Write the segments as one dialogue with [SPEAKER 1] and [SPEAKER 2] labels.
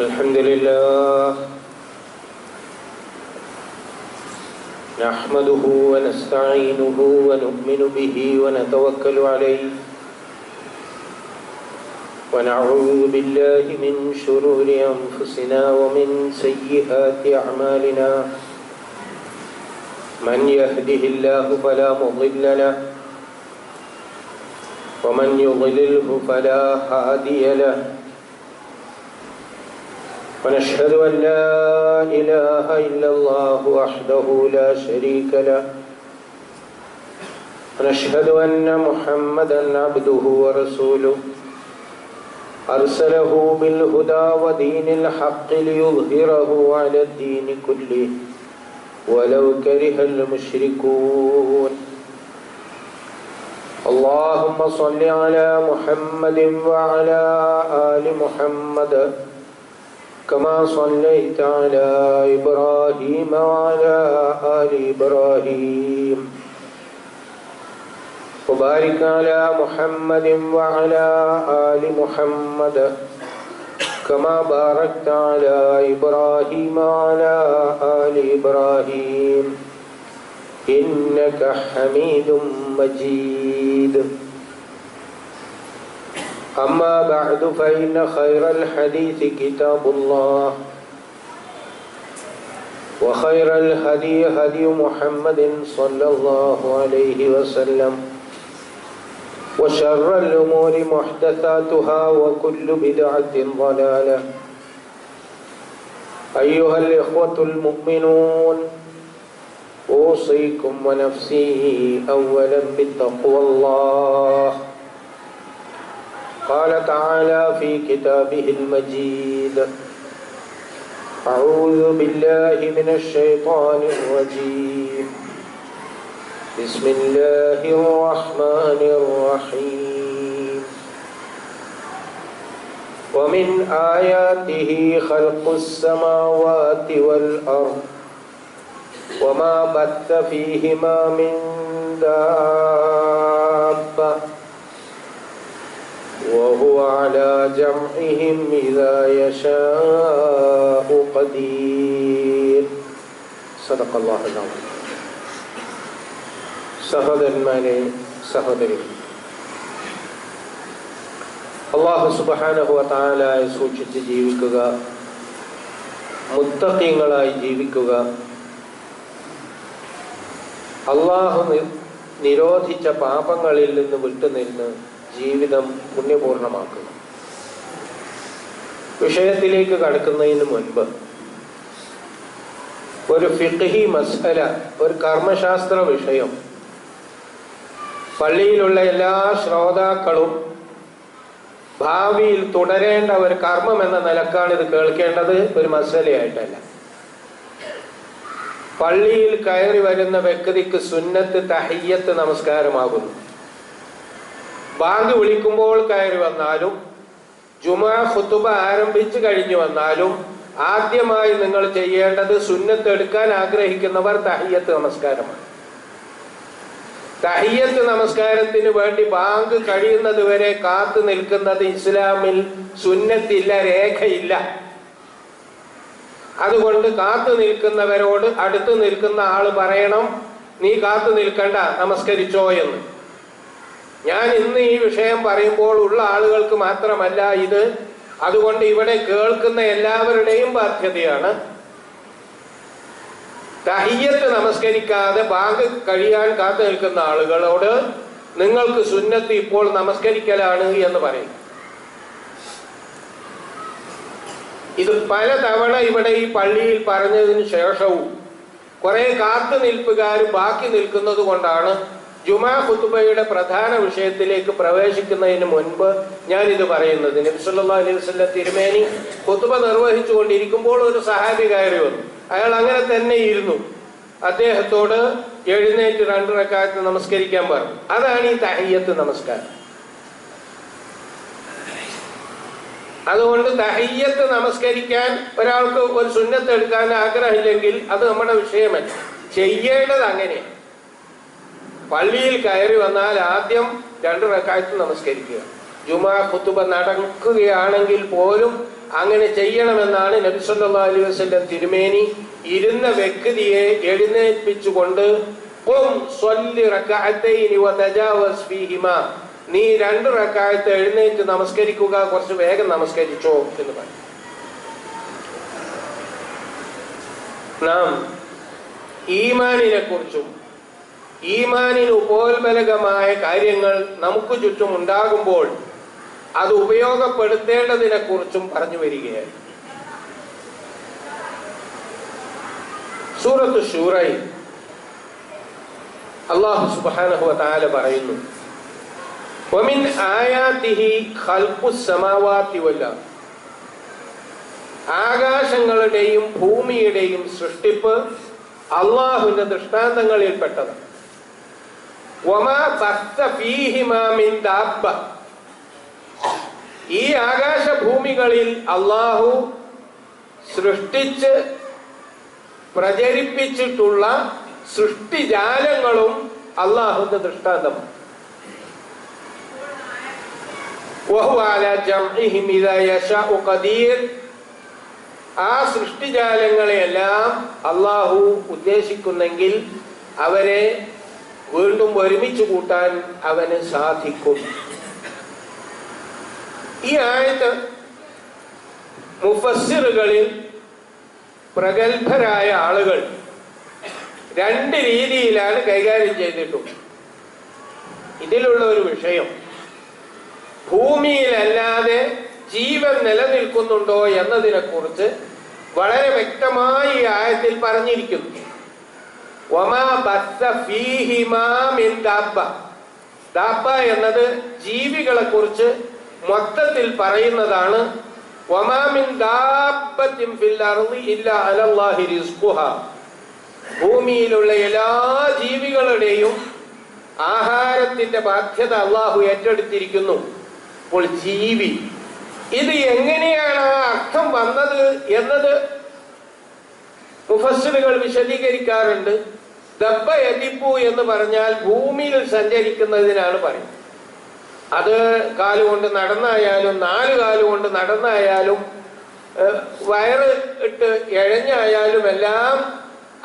[SPEAKER 1] الحمد لله نحمده ونستعينه ونؤمن به ونتوكل عليه ونعوذ بالله من شرور أنفسنا ومن سيئات أعمالنا من يهده الله فلا مضل له ومن يضلله فلا هادي له ونشهد أن لا إله إلا الله وحده لا شريك له ونشهد أن محمدا عبده ورسوله أرسله بالهدى ودين الحق ليظهره على الدين كله ولو كره المشركون اللهم صل على محمد وعلى آل محمد كما صليت على إبراهيم وعلى آل إبراهيم وبارك على محمد وعلى آل محمد كما باركت على إبراهيم وعلى آل إبراهيم إنك حميد مجيد أما بعد فإن خير الحديث كتاب الله وخير الهدي هدي محمد صلى الله عليه وسلم وشر الأمور محدثاتها وكل بدعة ضلالة أيها الإخوة المؤمنون أوصيكم ونفسي أولا بتقوى الله قال تعالى في كتابه المجيد أعوذ بالله من الشيطان الرجيم بسم الله الرحمن الرحيم ومن آياته خلق السماوات والأرض وما بث فيهما من دابة وهو على جمعهم إذا يشاء قدير صدق الله العظيم. സഹോദരന്മാരെ സഹോദരി, അല്ലാഹു സുബ്ഹാനഹു വ തആലയെ സൂക്ഷിച്ച് ജീവിക്കുക, മുത്തഖീങ്ങളായി ജീവിക്കുക, അല്ലാഹു നിരോധിച്ച പാപങ്ങളിൽ നിന്ന് വിട്ടുനിന്ന് ജീവിതം പുണ്യപൂർണമാക്കുക. വിഷയത്തിലേക്ക് കടക്കുന്നതിന് മുൻപ് ഒരു ഫിഖ്ഹി മസ്അല, ഒരു കർമ്മശാസ്ത്ര വിഷയം പള്ളിയിലുള്ള എല്ലാ ശ്രോതാക്കളും ഭാവിയിൽ തുടരേണ്ട ഒരു കർമ്മം എന്ന നിലക്കാണ് ഇത് കേൾക്കേണ്ടത്, ഒരു മസ്അലയായിട്ടല്ല. പള്ളിയിൽ കയറി വരുന്ന വ്യക്തിക്ക് സുന്നത്ത് തഹിയ്യത്ത് നമസ്കാരമാകുന്നു. ബാങ്ക് വിളിക്കുമ്പോൾ കയറി വന്നാലും ജുമാ ഖുതുബ ആരംഭിച്ചു കഴിഞ്ഞു വന്നാലും ആദ്യമായി നിങ്ങൾ ചെയ്യേണ്ടത് സുന്നത്ത് എടുക്കാൻ ആഗ്രഹിക്കുന്നവർ തഹിയ്യത്ത് നമസ്കാരമാണ്. തഹിയ്യത്ത് നമസ്കാരത്തിന് വേണ്ടി ബാങ്ക് കഴിയുന്നത് വരെ കാത്തു നിൽക്കുന്നത് ഇസ്ലാമിൽ സുന്നത്തില്ല, രേഖയില്ല. അതുകൊണ്ട് കാത്തു നിൽക്കുന്നവരോട് അടുത്ത് നിൽക്കുന്ന ആള് പറയണം, നീ കാത്തു നിൽക്കണ്ട, നമസ്കരിച്ചോ എന്ന്. ഞാൻ ഇന്ന് ഈ വിഷയം പറയുമ്പോൾ ഉള്ള ആളുകൾക്ക് മാത്രമല്ല ഇത്, അതുകൊണ്ട് ഇവിടെ കേൾക്കുന്ന എല്ലാവരുടെയും ബാധ്യതയാണ്. തഹിയ്യത്ത് നമസ്കരിക്കാതെ ബാങ്ക് കഴിയാൻ കാത്തു നിൽക്കുന്ന ആളുകളോട് നിങ്ങൾക്ക് സുന്നത്ത് ഇപ്പോൾ നമസ്കരിക്കലാണ് എന്ന് പറയും. ഇത് പലതവണ ഇവിടെ ഈ പള്ളിയിൽ പറഞ്ഞതിന് ശേഷവും കുറെ കാത്തു നിൽപ്പുകാർ ബാക്കി നിൽക്കുന്നത് കൊണ്ടാണ് ജുമാ ഖുതുബയുടെ പ്രധാന വിഷയത്തിലേക്ക് പ്രവേശിക്കുന്നതിന് മുൻപ് ഞാനിത് പറയുന്നത്. നബി സല്ലല്ലാഹു അലൈഹി വസല്ലം തിരുമേനി ഖുതുബ നിർവഹിച്ചു കൊണ്ടിരിക്കുമ്പോൾ ഒരു സഹാബി കയറി വന്നു. അയാൾ അങ്ങനെ തന്നെ ഇരുന്നു. അദ്ദേഹത്തോട് എഴുന്നേറ്റ് 2 റക്അത്ത് നമസ്കരിക്കാൻ പറഞ്ഞു. അതാണ് ഈ തഹിയ്യത്ത് നമസ്കാരം. അതുകൊണ്ട് തഹിയ്യത്ത് നമസ്കരിക്കാൻ ഒരാൾക്ക് ഒരു സുന്നത്ത് എടുക്കാൻ ആഗ്രഹമില്ലെങ്കിൽ അത് നമ്മുടെ വിഷയമല്ല. ചെയ്യേണ്ടത് അങ്ങനെയാണ്. പള്ളിയിൽ കയറി വന്നാൽ ആദ്യം 2 റക്അത്ത് നമസ്കരിക്കുക. ജുമാ ഖുതുബ നടക്കുകയാണെങ്കിൽ പോലും അങ്ങനെ ചെയ്യണമെന്നാണ് നബി സല്ലല്ലാഹു അലൈഹി വസല്ലം തിരുമേനി ഇരുന്ന വ്യക്തിയെ എഴുന്നേൽപ്പിച്ചുകൊണ്ട് നീ 2 റക്അത്ത് എഴുന്നേറ്റ് നമസ്കരിക്കുക, കുറച്ച് വേഗം നമസ്കരിച്ചോ എന്ന് പറഞ്ഞു. നാം ഈമാനിനെ കുറിച്ചും ഈമാനിന് ഉപോത്ബലകമായ കാര്യങ്ങൾ നമുക്ക് ചുറ്റും ഉണ്ടാകുമ്പോൾ അത് ഉപയോഗപ്പെടുത്തേണ്ടതിനെ കുറിച്ചും പറഞ്ഞു വരികയായി. സൂറത്ത് ശൂറയിൽ അല്ലാഹു സുബ്ഹാനഹു വ തആല പറയുന്നു, വമിൻ ആയാതിഹി ഖൽഖുസ് സമാവാതി വൽ അർദ്, ആകാശങ്ങളുടെയും ഭൂമിയുടെയും സൃഷ്ടിപ്പ് അല്ലാഹുവിന്റെ ദൃഷ്ടാന്തങ്ങളിൽപ്പെട്ടതാണ്. വമാ ബസ്ത ഫീഹിമാ മിൻ ദാബ്ബ, ഈ ആകാശഭൂമികളിൽ അല്ലാഹു സൃഷ്ടിച്ച് പ്രചരിപ്പിച്ചിട്ടുള്ള സൃഷ്ടിജാലങ്ങളും അല്ലാഹുവിന്റെ ദൃഷ്ടാന്തമാണ്. വഹുവ അലാ ജംഇഹിം ഇദാ യശാഉ ഖദീർ, ആ സൃഷ്ടിജാലങ്ങളെയെല്ലാം അല്ലാഹു ഉദ്ദേശിക്കുന്നെങ്കിൽ അവരെ വീണ്ടും ഒരുമിച്ച് കൂട്ടാൻ അവന് സാധിക്കും. ഈ ആയത്ത് മുഫസ്സിറുകളിൽ പ്രഗത്ഭരായ ആളുകൾ 2 രീതിയിലാണ് കൈകാര്യം ചെയ്തിട്ടുള്ളത്. ഇതിലുള്ള ഒരു വിഷയം, ഭൂമിയിലല്ലാതെ ജീവൻ നിലനിൽക്കുന്നുണ്ടോ എന്നതിനെ കുറിച്ച് വളരെ വ്യക്തമായി ഈ ആയത്തിൽ പറഞ്ഞിരിക്കുന്നു. വമാ ബസ്സ ഫീഹിമാ മിൻ ദാബ്ബ, ദാബ്ബ എന്നത് ജീവികളെ കുറിച്ച് മൊത്തത്തിൽ പറയുന്നതാണ്. വമാ മിൻ ദാബ്ബത്തിൻ ഫിൽ അർളി ഇല്ലാ അലല്ലാഹി റിസ്ഖുഹാ, ഭൂമിയിലുള്ള എല്ലാ ജീവികളുടെയും ആഹാരത്തിന്റെ ബാധ്യത അല്ലാഹു ഏറ്റെടുത്തിരിക്കുന്നു. അപ്പോൾ ജീവി, ഇത് എങ്ങനെയാണ് ആ അർത്ഥം വന്നത് എന്നത് മുഫസ്സിറുകൾ വിശദീകരിക്കാറുണ്ട്. ദബ്ബ യദിബു എന്ന് പറഞ്ഞാൽ ഭൂമിയിൽ സഞ്ചരിക്കുന്നതിനാണ് പറയുന്നത്. അത് കാലുകൊണ്ട് നടന്നായാലും 4 കാലുകൊണ്ട് നടന്നായാലും വയറ് ഇട്ട് എഴഞ്ഞായാലും എല്ലാം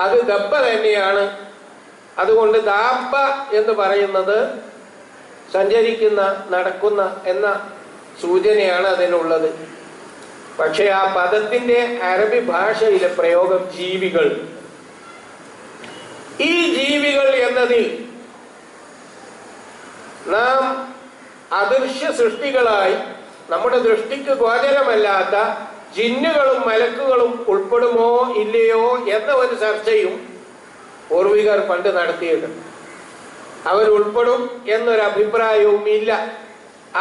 [SPEAKER 1] അത് ദബ്ബ തന്നെയാണ്. അതുകൊണ്ട് ദാബ്ബ എന്ന് പറയുന്നത് സഞ്ചരിക്കുന്ന, നടക്കുന്ന എന്ന സൂചനയാണ് അതിനുള്ളത്. പക്ഷെ ആ പദത്തിന്റെ അറബി ഭാഷയിലെ പ്രയോഗം ജീവികൾ. ഈ ജീവികൾ എന്നതിൽ നാം അദൃശ്യ സൃഷ്ടികളായി നമ്മുടെ ദൃഷ്ടിക്ക് ഗോചരമല്ലാത്ത ജിന്നുകളും മലക്കുകളും ഉൾപ്പെടുമോ ഇല്ലയോ എന്ന ഒരു ചർച്ചയും പൂർവികർ പണ്ട് നടത്തിയിട്ടുണ്ട്. അവർ ഉൾപ്പെടും എന്നൊരു അഭിപ്രായവും ഇല്ല.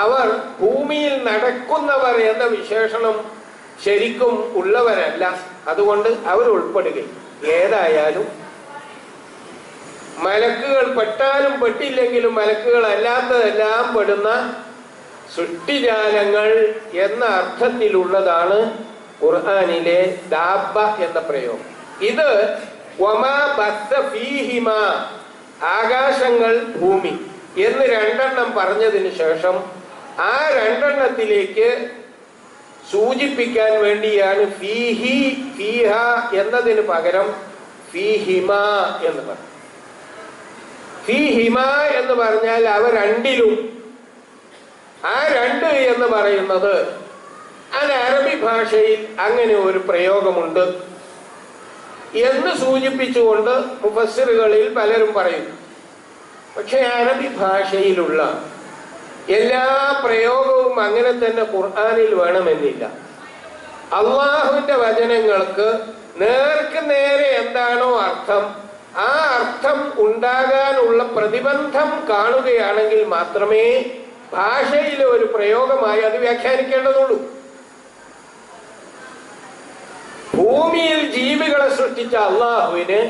[SPEAKER 1] അവർ ഭൂമിയിൽ നടക്കുന്നവർ എന്ന വിശേഷണം ശരിക്കും ഉള്ളവരല്ല. അതുകൊണ്ട് അവർ ഉൾപ്പെടുകയും, ഏതായാലും മലക്കുകൾ പെട്ടാലും പെട്ടില്ലെങ്കിലും മലക്കുകൾ അല്ലാത്തതെല്ലാം പെടുന്ന സൃഷ്ടിജാലങ്ങൾ എന്ന അർത്ഥത്തിലുള്ളതാണ് ഖുർആനിലെ ദാബ്ബ എന്ന പ്രയോഗം. ഇത് വമാ ബസ്സ ഫീഹിമാ, ആകാശങ്ങൾ ഭൂമി എന്ന് 2 പറഞ്ഞതിന് ശേഷം ആ 2 സൂചിപ്പിക്കാൻ വേണ്ടിയാണ് ഫീഹി ഫീഹ എന്നതിന് പകരം ഫീഹിമ എന്ന് പറഞ്ഞു. ഫീഹിമ എന്ന് പറഞ്ഞാൽ അവ 2ലും, ആ 2 എന്ന് പറയുന്നത് അത് അറബി ഭാഷയിൽ അങ്ങനെ ഒരു പ്രയോഗമുണ്ട് എന്ന് സൂചിപ്പിച്ചുകൊണ്ട് മുഫസ്സിറുകളിൽ പലരും പറയുന്നു. പക്ഷെ അറബി ഭാഷയിലുള്ള എല്ലാ പ്രയോഗവും അങ്ങനെ തന്നെ ഖുർആനിൽ വേണമെന്നില്ല. അള്ളാഹുവിന്റെ വചനങ്ങൾക്ക് നേർക്ക് നേരെ എന്താണോ അർത്ഥം, ആ അർത്ഥം ഉണ്ടാകാനുള്ള പ്രതിബന്ധം കാണുകയാണെങ്കിൽ മാത്രമേ ഭാഷയിലെ ഒരു പ്രയോഗമായി അത് വ്യാഖ്യാനിക്കേണ്ടതുള്ളൂ. ഭൂമിയിൽ ജീവികളെ സൃഷ്ടിച്ച അള്ളാഹുവിന്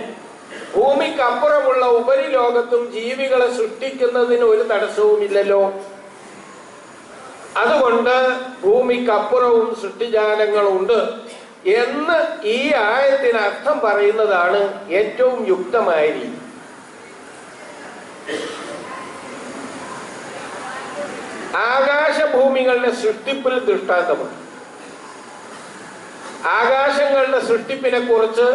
[SPEAKER 1] ഭൂമിക്കപ്പുറമുള്ള ഉപരിലോകത്തും ജീവികളെ സൃഷ്ടിക്കുന്നതിന് ഒരു തടസ്സവുമില്ലല്ലോ. അതുകൊണ്ട് ഭൂമിക്കപ്പുറവും സൃഷ്ടിജാലങ്ങളുണ്ട് എന്ന് ഈ ആയത്തിന് അർത്ഥം പറയുന്നതാണ് ഏറ്റവും യുക്തമായ രീതി. ആകാശഭൂമികളുടെ സൃഷ്ടിപ്പിൽ ദൃഷ്ടാന്തമാണ്. ആകാശങ്ങളുടെ സൃഷ്ടിപ്പിനെ കുറിച്ച്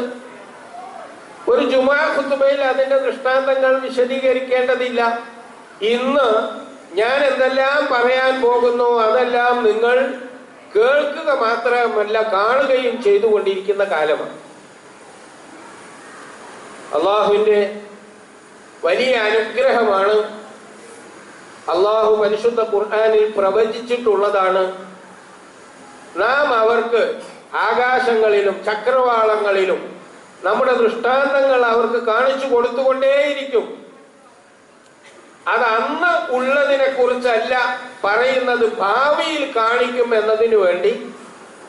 [SPEAKER 1] ഒരു ജുമാ ഖുതുബയിൽ അതിന്റെ ദൃഷ്ടാന്തങ്ങൾ വിശദീകരിക്കേണ്ടതില്ല. ഇന്ന് ഞാൻ എന്തെല്ലാം പറയാൻ പോകുന്നു അതെല്ലാം നിങ്ങൾ കേൾക്കുക മാത്രമല്ല കാണുകയും ചെയ്തുകൊണ്ടിരിക്കുന്ന കാലമാണ്. അള്ളാഹുവിന്റെ വലിയ അനുഗ്രഹമാണ്. അള്ളാഹു പരിശുദ്ധ ഖുർആനിൽ പ്രവചിച്ചിട്ടുള്ളതാണ്. നാം അവർക്ക് ആകാശങ്ങളിലും ചക്രവാളങ്ങളിലും നമ്മുടെ ദൃഷ്ടാന്തങ്ങൾ അവർക്ക് കാണിച്ചു കൊടുത്തുകൊണ്ടേയിരിക്കും. അത് അന്ന് ഉള്ളതിനെ കുറിച്ചല്ല പറയുന്നത്, ഭാവിയിൽ കാണിക്കും എന്നതിനു വേണ്ടി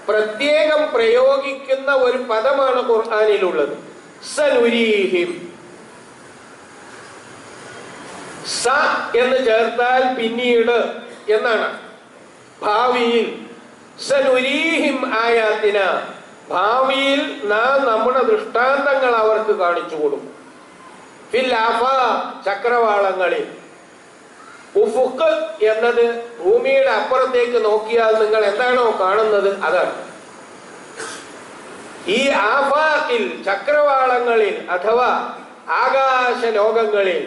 [SPEAKER 1] പ്രത്യേകം പ്രയോഗിക്കുന്ന ഒരു പദമാണ് ഖുർആനിലുള്ളത്. സനുരീഹിം. സ എന്ന് ചേർത്താൽ പിന്നീട് എന്നാണ്. ഭാവിയിൽ സനുരീഹിം ആയാത്തിന, ഭാവിയിൽ നാം നമ്മുടെ ദൃഷ്ടാന്തങ്ങൾ അവർക്ക് കാണിച്ചു കൊടുക്കും. ഫിൽ ആഫാഖ്, ചക്രവാളങ്ങളിൽ. ഉഫുഖ് എന്നത് ഭൂമിയുടെ അപ്പുറത്തേക്ക് നോക്കിയാൽ നിങ്ങൾ എന്താണോ കാണുന്നത് അതാണ്. ഈ ആഫാഖിൽ, ചക്രവാളങ്ങളിൽ അഥവാ ആകാശ ലോകങ്ങളിൽ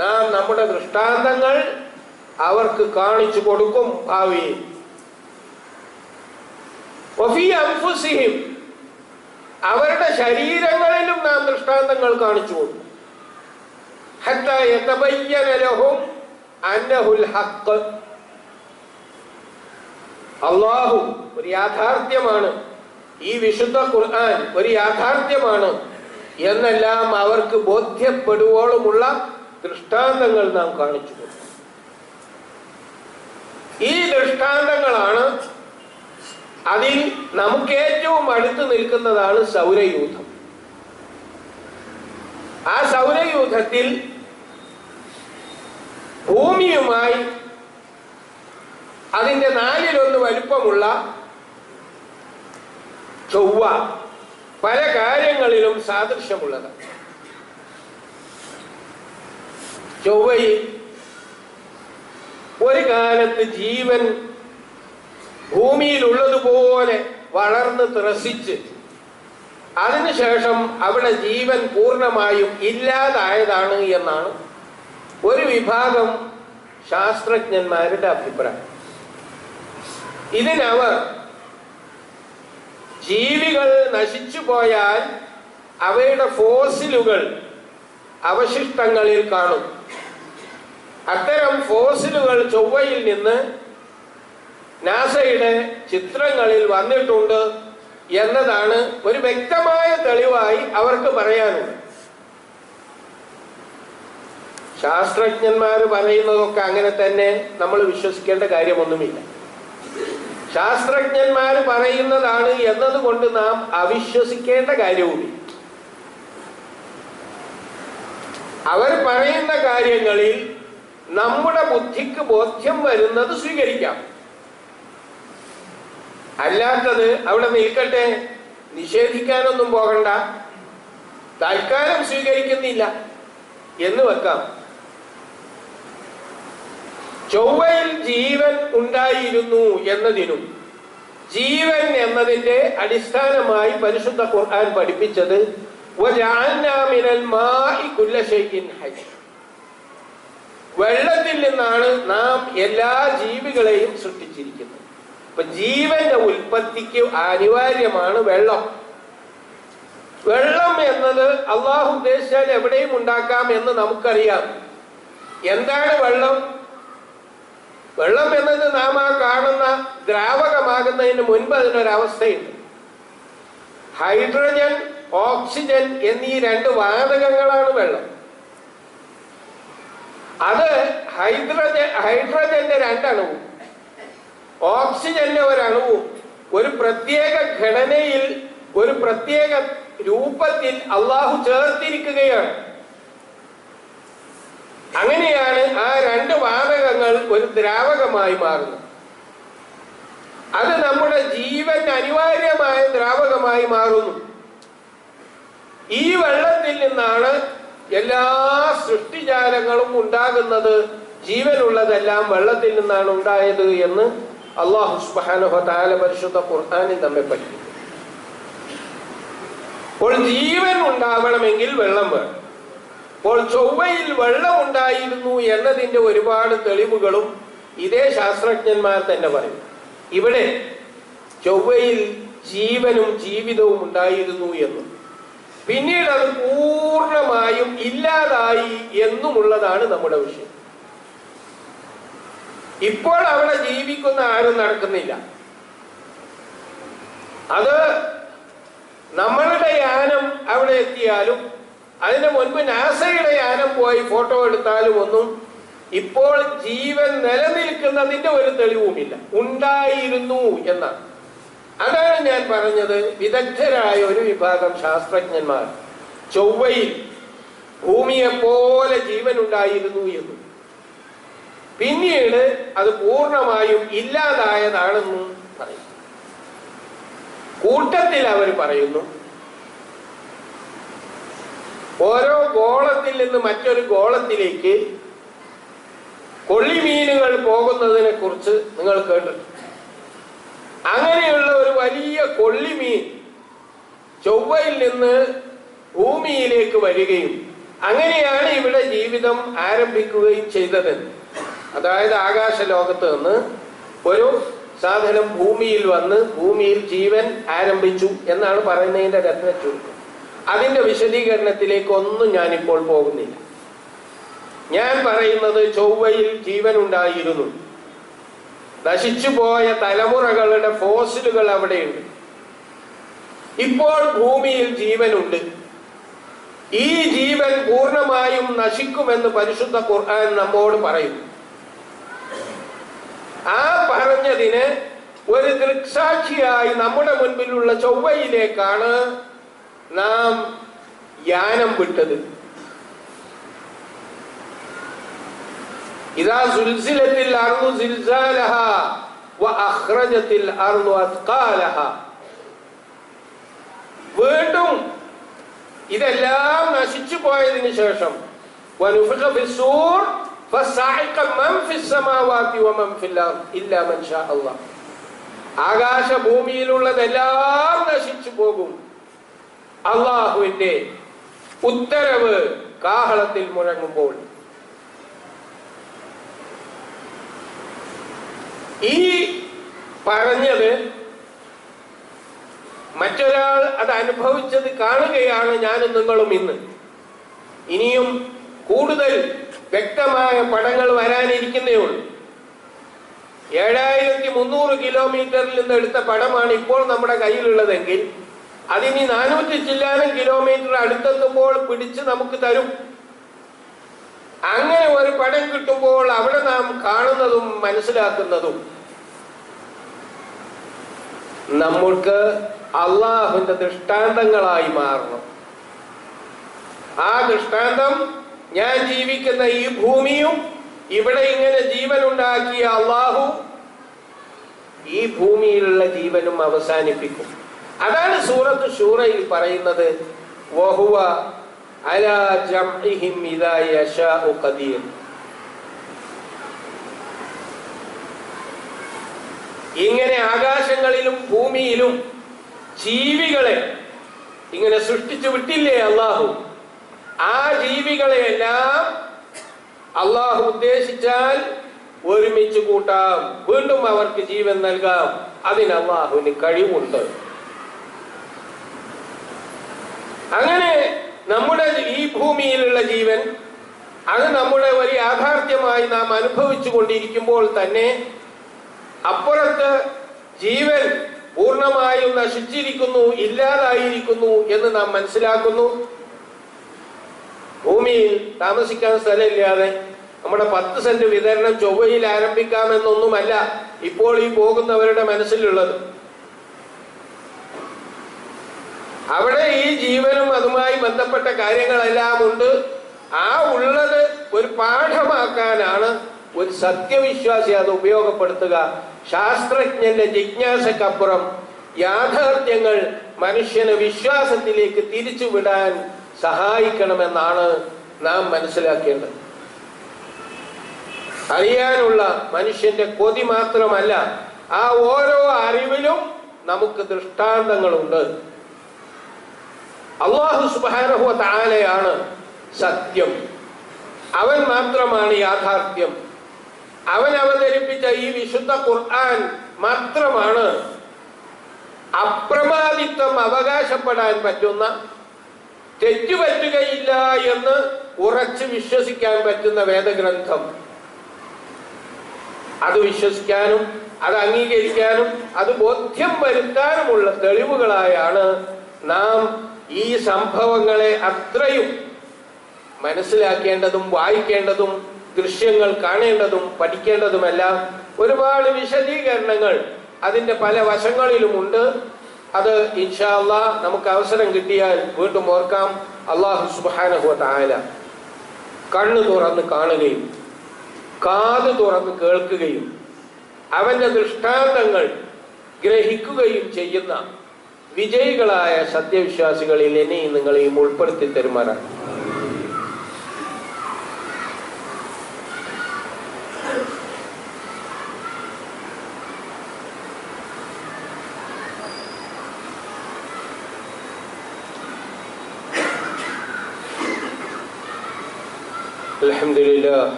[SPEAKER 1] നാം നമ്മുടെ ദൃഷ്ടാന്തങ്ങൾ അവർക്ക് കാണിച്ചു കൊടുക്കും ഭാവിയിൽ. വഫീ അൻഫുസിഹിം, അവരുടെ ശരീരങ്ങളിലും നാം ദൃഷ്ടാന്തങ്ങൾ കാണിച്ചു കൊടുക്കും. ഹത്താ യതബയ്യന ലഹും അന്നഹുൽ ഹഖ്. അല്ലാഹു ഒരു യാഥാർത്ഥ്യമാണ്, ഈ വിശുദ്ധ ഖുർആൻ ഒരു യാഥാർത്ഥ്യമാണ് എന്നെല്ലാം അവർക്ക് ബോധ്യപ്പെടുവോളുമുള്ള ദൃഷ്ടാന്തങ്ങൾ നാം കാണിച്ചു കൊടുക്കും. ഈ ദൃഷ്ടാന്തങ്ങളാണ്, അതിൽ നമുക്ക് ഏറ്റവും അടുത്ത് നിൽക്കുന്നതാണ് സൗരയൂഥം. ആ സൗരയൂഥത്തിൽ ഭൂമിയുമായി അതിന്റെ 1/4 വലുപ്പമുള്ള ചൊവ്വ പല കാര്യങ്ങളിലും സാദൃശ്യമുള്ളതാണ്. ചൊവ്വയിൽ ഒരു കാലത്ത് ജീവൻ ഭൂമിയിലുള്ളതുപോലെ വളർന്ന് ത്രസിച്ച് അതിനുശേഷം അവിടെ ജീവൻ പൂർണ്ണമായും ഇല്ലാതായതാണ് എന്നാണ് ഒരു വിഭാഗം ശാസ്ത്രജ്ഞന്മാരുടെ അഭിപ്രായം. ഇതിനവർ ജീവികൾ നശിച്ചു പോയാൽ അവയുടെ ഫോസിലുകൾ അവശിഷ്ടങ്ങളിൽ കാണും. അത്തരം ഫോസിലുകൾ ചൊവ്വയിൽ നിന്ന് നാസയുടെ ചിത്രങ്ങളിൽ വന്നിട്ടുണ്ട് എന്നതാണ് ഒരു വ്യക്തമായ തെളിവായി അവർക്ക് പറയാനുള്ളത്. ശാസ്ത്രജ്ഞന്മാർ പറയുന്നതൊക്കെ അങ്ങനെ തന്നെ നമ്മൾ വിശ്വസിക്കേണ്ട കാര്യമൊന്നുമില്ല. ശാസ്ത്രജ്ഞന്മാർ പറയുന്നതാണ് എന്നതുകൊണ്ട് നാം അവിശ്വസിക്കേണ്ട കാര്യവുമില്ല. അവർ പറയുന്ന കാര്യങ്ങളിൽ നമ്മുടെ ബുദ്ധിക്ക് ബോധ്യം വരുന്നത് സ്വീകരിക്കാം, അല്ലാത്തത് അവിടെ നിൽക്കട്ടെ, നിഷേധിക്കാനൊന്നും പോകണ്ട, തൽക്കാലം സ്വീകരിക്കുന്നില്ല എന്ന് വെക്കാം. ചൊവ്വയിൽ ജീവൻ ഉണ്ടായിരുന്നു എന്നതിനും ജീവൻ എന്നതിന്റെ അടിസ്ഥാനമായി പരിശുദ്ധ ഖുർആൻ പഠിപ്പിച്ചത് വജഅൽനാ മിനൽ മാഇ കുല്ല ശൈഇൻ ഹയ്യ്, വെള്ളത്തിൽ നിന്നാണ് നാം എല്ലാ ജീവികളെയും സൃഷ്ടിച്ചിരിക്കുന്നത്. അപ്പൊ ജീവന്റെ ഉൽപ്പത്തിക്ക് അനിവാര്യമാണ് വെള്ളം. വെള്ളം എന്നത് അള്ളാഹു ഉദ്ദേശിച്ചാൽ എവിടെയും ഉണ്ടാക്കാം എന്ന് നമുക്കറിയാം. എന്താണ് വെള്ളം? വെള്ളം എന്നത് നാം ആ കാണുന്ന ദ്രാവകമാകുന്നതിന് മുൻപ് അതിനൊരവസ്ഥയുണ്ട്. ഹൈഡ്രജൻ, ഓക്സിജൻ എന്നീ 2 വാതകങ്ങളാണ് വെള്ളം. അത് ഹൈഡ്രജന്റെ 2 അണുവും ഓക്സിജന്റെ 1 അണുവും ഒരു പ്രത്യേക ഘടനയിൽ ഒരു പ്രത്യേക രൂപത്തിൽ അള്ളാഹു ചേർത്തിരിക്കുകയാണ്. അങ്ങനെയാണ് ആ 2 വാതകങ്ങൾ ഒരു ദ്രാവകമായി മാറുന്നത്. അത് നമ്മുടെ ജീവൻ അനിവാര്യമായ ദ്രാവകമായി മാറുന്നു. ഈ വെള്ളത്തിൽ നിന്നാണ് എല്ലാ സൃഷ്ടിജാലങ്ങളും ഉണ്ടാകുന്നത്. ജീവനുള്ളതെല്ലാം വെള്ളത്തിൽ നിന്നാണ് ഉണ്ടായത് എന്ന് അല്ലാഹു സുബ്ഹാനഹു വ തആല പരിശുദ്ധ ഖുർആനിൽ നമ്മെ പഠിപ്പിക്കുന്നു. അപ്പോൾ ജീവൻ ഉണ്ടാവണമെങ്കിൽ വെള്ളം വേണം. അപ്പോൾ ചൊവ്വയിൽ വെള്ളം ഉണ്ടായിരുന്നു എന്നതിൻ്റെ ഒരുപാട് തെളിവുകളും ഇതേ ശാസ്ത്രജ്ഞന്മാർ തന്നെ പറയും. ഇവിടെ ചൊവ്വയിൽ ജീവനും ജീവിതവും ഉണ്ടായിരുന്നു എന്നും പിന്നീട് അത് പൂർണ്ണമായും ഇല്ലാതായി എന്നുമുള്ളതാണ് നമ്മുടെ വിഷയം. ഇപ്പോൾ അവിടെ ജീവിക്കുന്ന ആരും നടക്കുന്നില്ല. അത് നമ്മളുടെ യാനം അവിടെ എത്തിയാലും അതിന് മുൻപ് നാസയുടെ യാനം പോയി ഫോട്ടോ എടുത്താലും ഒന്നും ഇപ്പോൾ ജീവൻ നിലനിൽക്കുന്നതിന്റെ ഒരു തെളിവുമില്ല. ഉണ്ടായിരുന്നു എന്നാണ്. അതാണ് ഞാൻ പറഞ്ഞത്. വിദഗ്ധരായ ഒരു വിഭാഗം ശാസ്ത്രജ്ഞന്മാർ ചൊവ്വയിൽ ഭൂമിയെ പോലെ ജീവൻ ഉണ്ടായിരുന്നു എന്നും പിന്നീട് അത് പൂർണ്ണമായും ഇല്ലാതായതാണെന്നും പറയും. കൂട്ടത്തിൽ അവർ പറയുന്നു, ഓരോ ഗോളത്തിൽ നിന്ന് മറ്റൊരു ഗോളത്തിലേക്ക് കൊള്ളിമീനുകൾ പോകുന്നതിനെ കുറിച്ച് നിങ്ങൾ കേട്ടിട്ടുണ്ട്. അങ്ങനെയുള്ള ഒരു വലിയ കൊള്ളിമീൻ ചൊവ്വയിൽ നിന്ന് ഭൂമിയിലേക്ക് വരികയും അങ്ങനെയാണ് ഇവിടെ ജീവിതം ആരംഭിക്കുകയും ചെയ്തത്. അതായത് ആകാശ ലോകത്ത് നിന്ന് ഒരു സാധനം ഭൂമിയിൽ വന്ന് ഭൂമിയിൽ ജീവൻ ആരംഭിച്ചു എന്നാണ് പറയുന്നതിന്റെ രത്നച്ചുരുക്കം. അതിന്റെ വിശദീകരണത്തിലേക്കൊന്നും ഞാനിപ്പോൾ പോകുന്നില്ല. ഞാൻ പറയുന്നത് ചൊവ്വയിൽ ജീവൻ ഉണ്ടായിരുന്നു. നശിച്ചുപോയ തലമുറകളുടെ ഫോസിലുകൾ അവിടെയുണ്ട്. ഇപ്പോൾ ഭൂമിയിൽ ജീവനുണ്ട്. ഈ ജീവൻ പൂർണ്ണമായും നശിക്കുമെന്ന് പരിശുദ്ധ ഖുർആൻ നമ്മോട് പറയുന്നു. ആ പറഞ്ഞതിന് ഒരു ദൃക്സാക്ഷിയായി നമ്മുടെ മുൻപിലുള്ള ചൊവ്വയിലേക്കാണ് നാം യാനം വിട്ടത്. ഇദാ സുൽസിലത്തിൽ അർളു സിൽസാലഹാ വഅഖ്റജത്തിൽ അർളു അത്ഖാലഹാ. വീണ്ടും ഇതെല്ലാം നശിച്ചു പോയതിനു ശേഷം വനുഫിഖ ഫിസ്സൂർ ഫസഅഖ മൻ ഫിസ്സമാവാതി വമൻ ഫിൽ അർദ് ഇല്ലാ മൻ ശാ അല്ലാഹ്. ആകാശ ഭൂമിയിലുള്ളതെല്ലാം നശിച്ചു പോകും. അല്ലാഹുവിന്റെ ഉത്തരവ് കാഹളത്തിൽ മുഴങ്ങുമ്പോൾ. ഈ പറഞ്ഞത് മറ്റൊരാൾ അത് അനുഭവിച്ചത് കാണുകയാണ് ഞാനും നിങ്ങളും ഇന്ന്. ഇനിയും കൂടുതൽ വ്യക്തമായ പടങ്ങൾ വരാനിരിക്കുന്നേ ഉള്ളൂ. 7300 കിലോമീറ്ററിൽ നിന്ന് എടുത്ത പടമാണ് ഇപ്പോൾ നമ്മുടെ കയ്യിലുള്ളതെങ്കിൽ അതിനി 400 ചില്ലാനം കിലോമീറ്റർ അടുത്തെത്തുമ്പോൾ പിടിച്ച് നമുക്ക് തരും. അങ്ങനെ ഒരു പടം കിട്ടുമ്പോൾ അവിടെ നാം കാണുന്നതും മനസ്സിലാക്കുന്നതും നമ്മൾക്ക് അള്ളാഹുവിന്റെ ദൃഷ്ടാന്തങ്ങളായി മാറണം. ആ ദൃഷ്ടാന്തം ഞാൻ ജീവിക്കുന്ന ഈ ഭൂമിയും ഇവിടെ ഇങ്ങനെ ജീവൻ ഉണ്ടാക്കിയ അള്ളാഹു ഈ ഭൂമിയിലുള്ള ജീവനും അവസാനിപ്പിക്കും. അതാണ് സൂറത്ത് ശൂറയിൽ പറയുന്നത്, വഹുവ അലാ ജംഇഹിം ഇദാ യശാഉ ഖദീർ. ഇങ്ങനെ ആകാശങ്ങളിലും ഭൂമിയിലും ജീവികളെ ഇങ്ങനെ സൃഷ്ടിച്ചു വിട്ടില്ലേ അള്ളാഹു. ആ ജീവികളെയെല്ലാം അള്ളാഹു ഉദ്ദേശിച്ചാൽ ഒരുമിച്ച് കൂട്ടാം, വീണ്ടും അവർക്ക് ജീവൻ നൽകാം. അതിന് അള്ളാഹുവിന് കഴിവുണ്ട്. അങ്ങനെ നമ്മുടെ ഈ ഭൂമിയിലുള്ള ജീവൻ അത് നമ്മുടെ ഒരു യാഥാർത്ഥ്യമായി നാം അനുഭവിച്ചു കൊണ്ടിരിക്കുമ്പോൾ തന്നെ അപ്പുറത്ത് ജീവൻ പൂർണ്ണമായും നശിച്ചിരിക്കുന്നു, ഇല്ലാതായിരിക്കുന്നു എന്ന് നാം മനസ്സിലാക്കുന്നു. ഭൂമിയിൽ താമസിക്കാൻ സ്ഥലമില്ലാതെ നമ്മുടെ 10 സെന്റ് വിതരണം ചൊവ്വയിൽ ആരംഭിക്കാമെന്നൊന്നുമല്ല ഇപ്പോൾ ഈ പോകുന്നവരുടെ മനസ്സിലുള്ളത്. അവിടെ ഈ ജീവനും അതുമായി ബന്ധപ്പെട്ട കാര്യങ്ങളെല്ലാം ഉണ്ട്. ആ ഉള്ളത് ഒരു പാഠമാക്കാനാണ് ഒരു സത്യവിശ്വാസി അത് ഉപയോഗപ്പെടുത്തുക. ശാസ്ത്രജ്ഞന്റെ ജിജ്ഞാസക്കപ്പുറം യാഥാർത്ഥ്യങ്ങൾ മനുഷ്യന് വിശ്വാസത്തിലേക്ക് തിരിച്ചുവിടാൻ സഹായിക്കണമെന്നാണ് നാം മനസ്സിലാക്കേണ്ടത്. അറിയാനുള്ള മനുഷ്യന്റെ കൊതി മാത്രമല്ല, ആ ഓരോ അറിവിലും നമുക്ക് ദൃഷ്ടാന്തങ്ങളുണ്ട്. അല്ലാഹു സുബ്ഹാനഹു വ തആലയാണ് സത്യം. അവൻ മാത്രമാണ് യാഥാർത്ഥ്യം. അവൻ അവതരിപ്പിച്ച ഈ വിശുദ്ധ ഖുർആൻ മാത്രമാണ് അപ്രമാദിത്വം അവകാശപ്പെടാൻ പറ്റുന്ന, തെറ്റുപറ്റുകയില്ല എന്ന് ഉറച്ചു വിശ്വസിക്കാൻ പറ്റുന്ന വേദഗ്രന്ഥം. അത് വിശ്വസിക്കാനും അത് അംഗീകരിക്കാനും അത് ബോധ്യം വരുത്താനുമുള്ള തെളിവുകളായാണ് നാം ഈ സംഭവങ്ങളെ അത്രയും മനസ്സിലാക്കേണ്ടതും വായിക്കേണ്ടതും ദൃശ്യങ്ങൾ കാണേണ്ടതും പഠിക്കേണ്ടതുമെല്ലാം. ഒരുപാട് വിശദീകരണങ്ങൾ അതിൻ്റെ പല വശങ്ങളിലുമുണ്ട്. അത് ഇൻഷാ അല്ലാഹ് നമുക്ക് അവസരം കിട്ടിയാൽ വീണ്ടും ഓർക്കാം. അല്ലാഹു സുബ്ഹാനഹു വ തആല കണ്ണ് തുറന്ന് കാണുകയും കാത് തുറന്ന് കേൾക്കുകയും അവന്റെ ദൃഷ്ടാന്തങ്ങൾ ഗ്രഹിക്കുകയും ചെയ്യുന്ന വിജയികളായ സത്യവിശ്വാസികളിൽ എന്നെയും നിങ്ങളെയും ഉൾപ്പെടുത്തി തരുമാറാണ്.